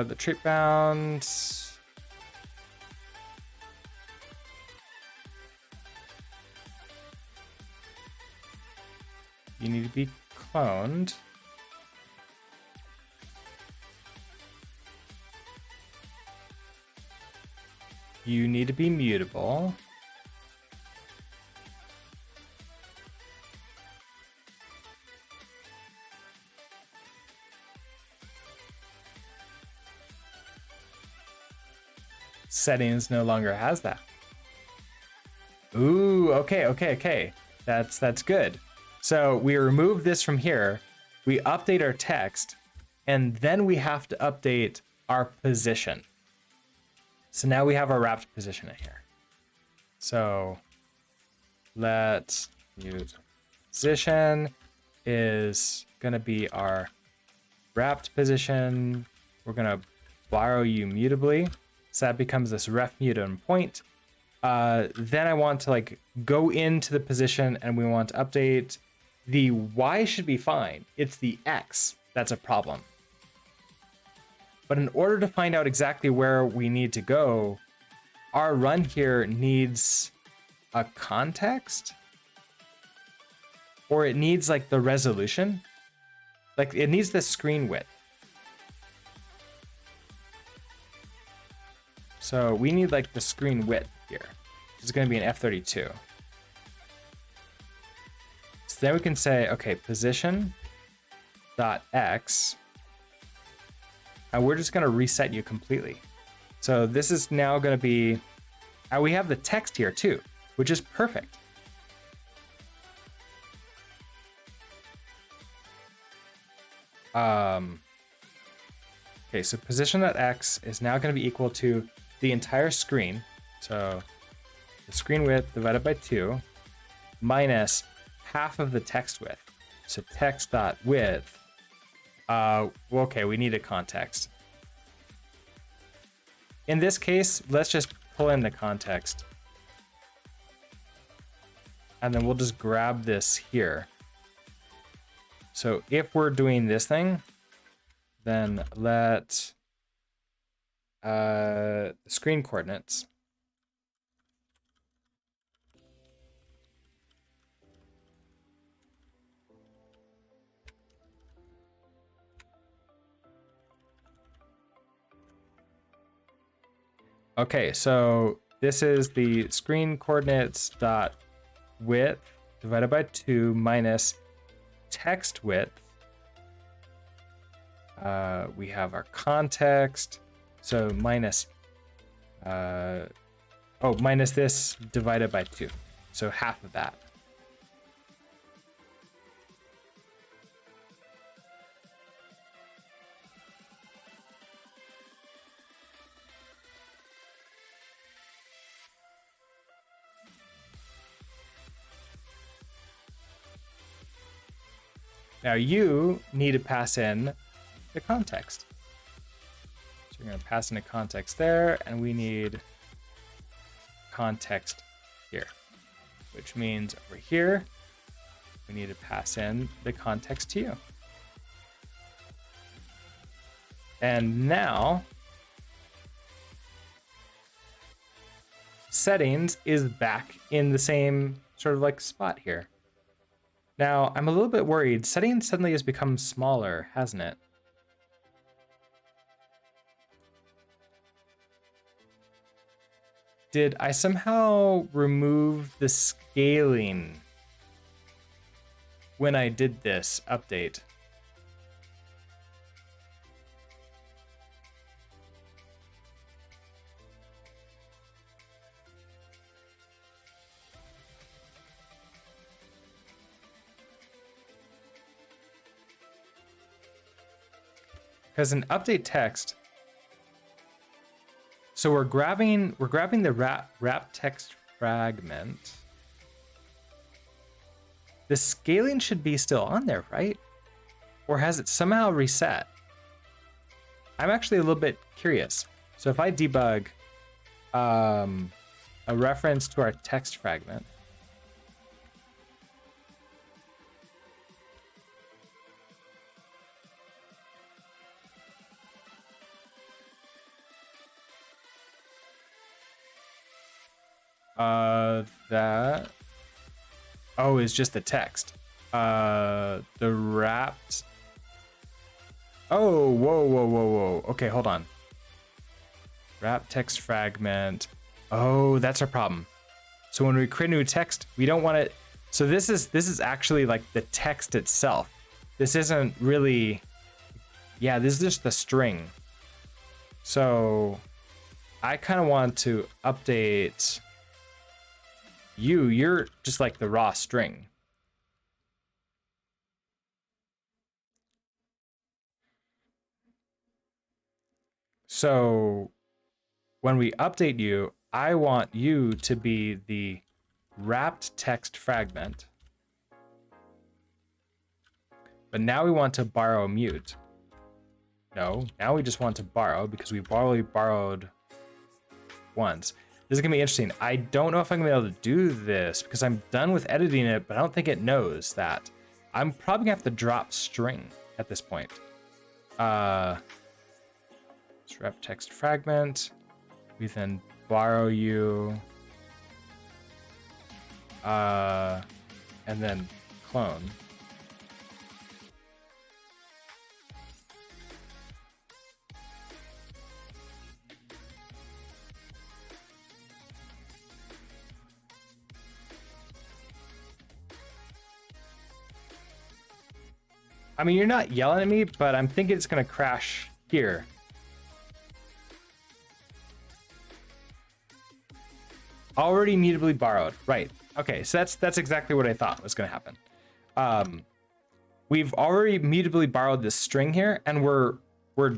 The trait bound. You need to be cloned. You need to be mutable. Settings no longer has that. Ooh, okay. That's good. So we remove this from here, we update our text, and then we have to update our position. So now we have our wrapped position in here. So let's use position is gonna be our wrapped position. We're gonna borrow you mutably. So that becomes this ref mutum point. Then I want to like go into the position and we want to update. The Y should be fine. It's the X that's a problem. But in order to find out exactly where we need to go, our run here needs a context, or it needs like the resolution. Like it needs the screen width. So we need like the screen width here. It's going to be an F32. So then we can say, okay, position dot X, and we're just going to reset you completely. So this is now going to be, and we have the text here too, which is perfect. Okay, so position.x is now going to be equal to the entire screen. So the screen width divided by 2 minus half of the text width. So text.width. Okay, we need a context. In this case, let's just pull in the context. And then we'll just grab this here. So if we're doing this thing, then let screen coordinates. Okay, so this is the screen coordinates dot width divided by 2 minus text width. We have our context, so minus minus this divided by 2, so half of that. Now you need to pass in the context. So we're going to pass in a context there, and we need context here, which means over here, we need to pass in the context to you. And now, settings is back in the same sort of like spot here. Now, I'm a little bit worried. Settings suddenly has become smaller, hasn't it? Did I somehow remove the scaling when I did this update? Because in update text, So we're grabbing the wrap text fragment. The scaling should be still on there, right? Or has it somehow reset? I'm actually a little bit curious. So if I debug a reference to our text fragment, that, oh, is just the text. The wrapped, oh, whoa. Okay, hold on. Wrap text fragment. Oh, that's our problem. So when we create a new text, we don't want it. So this is actually like the text itself. This isn't really, yeah, this is just the string. So I kind of want to update you. You're just like the raw string. So when we update you, I want you to be the wrapped text fragment. But now we want to borrow mute. No, now we just want to borrow because we've already borrowed once. This is gonna be interesting. I don't know if I'm gonna be able to do this because I'm done with editing it, but I don't think it knows that. I'm probably gonna have to drop string at this point. Let's wrap text fragment. We then borrow you. And then clone. I mean, you're not yelling at me, but I'm thinking it's gonna crash here. Already mutably borrowed, right? Okay, so that's exactly what I thought was gonna happen. We've already mutably borrowed this string here, and we're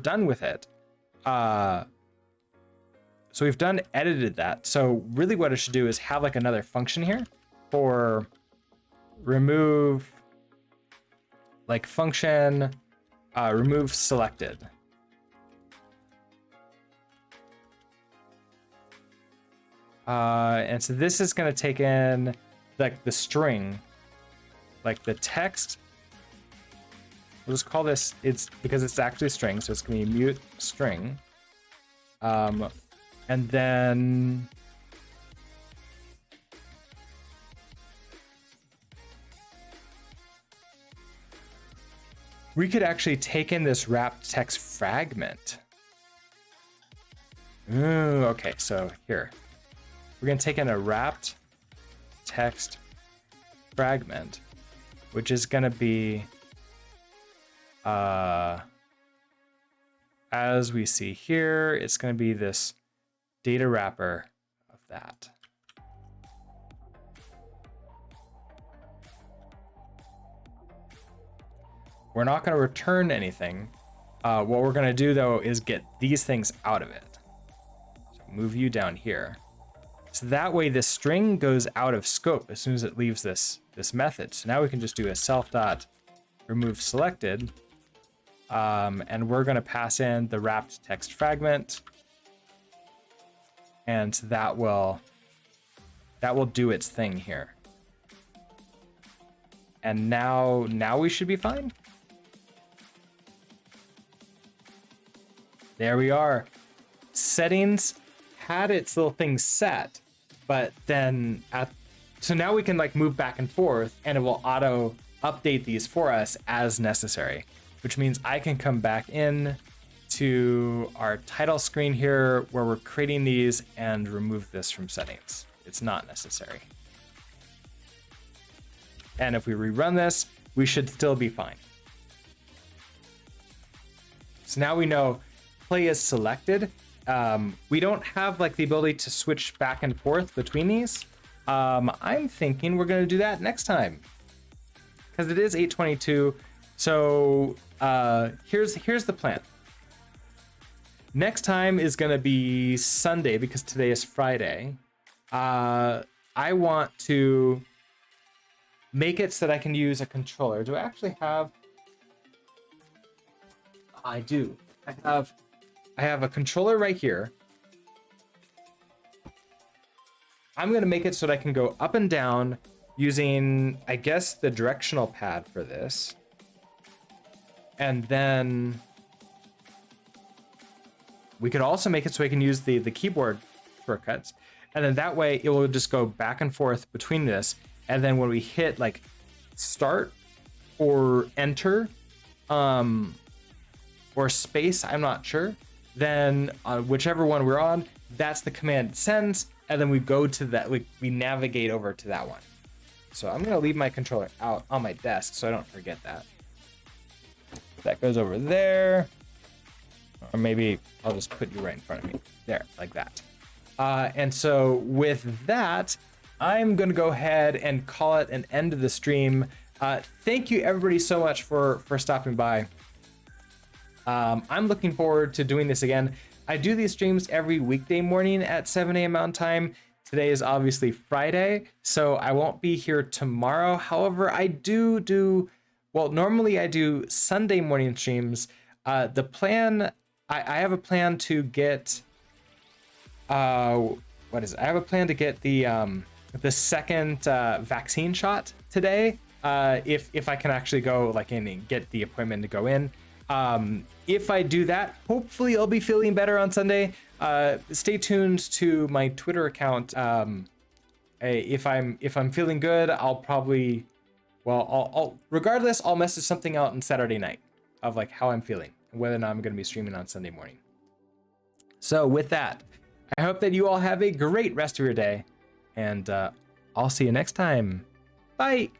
done with it. So we've edited that. So really, what I should do is have like another function here for remove. Like function remove selected. And so this is going to take in like the string, like the text. We'll just call this, it's because it's actually a string, so it's going to be mute string. And then we could actually take in this wrapped text fragment. Ooh, okay, so here. We're gonna take in a wrapped text fragment, which is gonna be, as we see here, it's gonna be this data wrapper of that. We're not going to return anything. What we're going to do, though, is get these things out of it. So move you down here. So that way this string goes out of scope as soon as it leaves this method. So now we can just do a self.remove selected. And we're going to pass in the wrapped text fragment. And that will do its thing here. And now we should be fine. There we are. Settings had its little thing set, but then so now we can like move back and forth and it will auto update these for us as necessary, which means I can come back in to our title screen here where we're creating these and remove this from settings. It's not necessary. And if we rerun this, we should still be fine. So now we know play is selected. We don't have like the ability to switch back and forth between these. I'm thinking we're going to do that next time because it is 8:22. So here's the plan. Next time is going to be Sunday because today is Friday. I want to make it so that I can use a controller. Do I actually have? I do. I have a controller right here. I'm going to make it so that I can go up and down using, I guess, the directional pad for this. And then we could also make it so I can use the keyboard shortcuts. And then that way it will just go back and forth between this. And then when we hit like start or enter or space, I'm not sure, then whichever one we're on, that's the command it sends. And then we go to that, we navigate over to that one. So I'm going to leave my controller out on my desk so I don't forget that. That goes over there. Or maybe I'll just put you right in front of me. There, like that. And so with that, I'm going to go ahead and call it an end of the stream. Thank you everybody so much for stopping by. I'm looking forward to doing this again. I do these streams every weekday morning at 7 a.m. Mountain Time. Today is obviously Friday, so I won't be here tomorrow. However, I normally I do Sunday morning streams. The plan, I have a plan to get, what is it? I have a plan to get the second vaccine shot today. If I can actually go like in and get the appointment to go in. If I do that, hopefully I'll be feeling better on Sunday. Stay tuned to my Twitter account. If I'm feeling good, I'll probably, I'll regardless, I'll message something out on Saturday night of like how I'm feeling and whether or not I'm going to be streaming on Sunday morning. So with that, I hope that you all have a great rest of your day, and I'll see you next time. Bye.